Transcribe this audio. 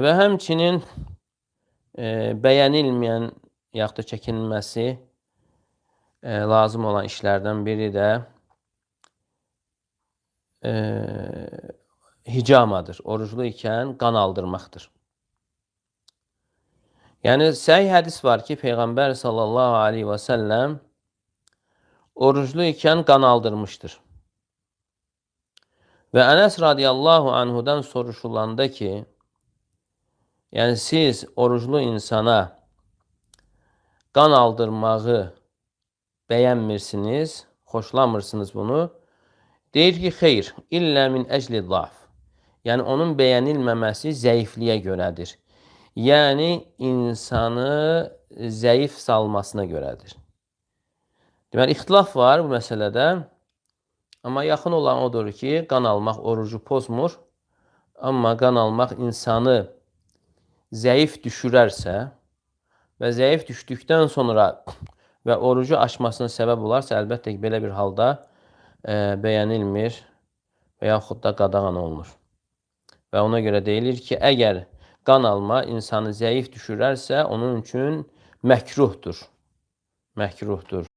Və həmçinin bəyənilməyən yaxud da çəkinilməsi lazım olan işlərdən biri də hicamadır. Oruclu ikən qan aldırmaqdır. Yəni, səhih hədis var ki, Peyğəmbər sallallahu aleyhi və səlləm oruclu ikən qan aldırmışdır. Və Ənəs radiyallahu anhudan soruşulanda ki, yəni siz oruclu insana qan aldırmağı bəyənmirsiniz, xoşlamırsınız bunu. Deyir ki, xeyr, illə min əcli zaf. Yəni, onun bəyənilməməsi zəifliyə görədir. Yəni, insanı zəif salmasına görədir. Deməli, ixtilaf var bu məsələdə. Amma yaxın olan odur ki, qan almaq orucu pozmur. Amma qan almaq insanı zəif düşürərsə və zəif düşdükdən sonra və orucu aşmasına səbəb olarsa, əlbəttə ki, belə bir halda bəyənilmir və yaxud da qadağan olunur. Və ona görə deyilir ki, əgər qan alma insanı zəif düşürərsə, onun üçün məkruhdur. Məkruhdur.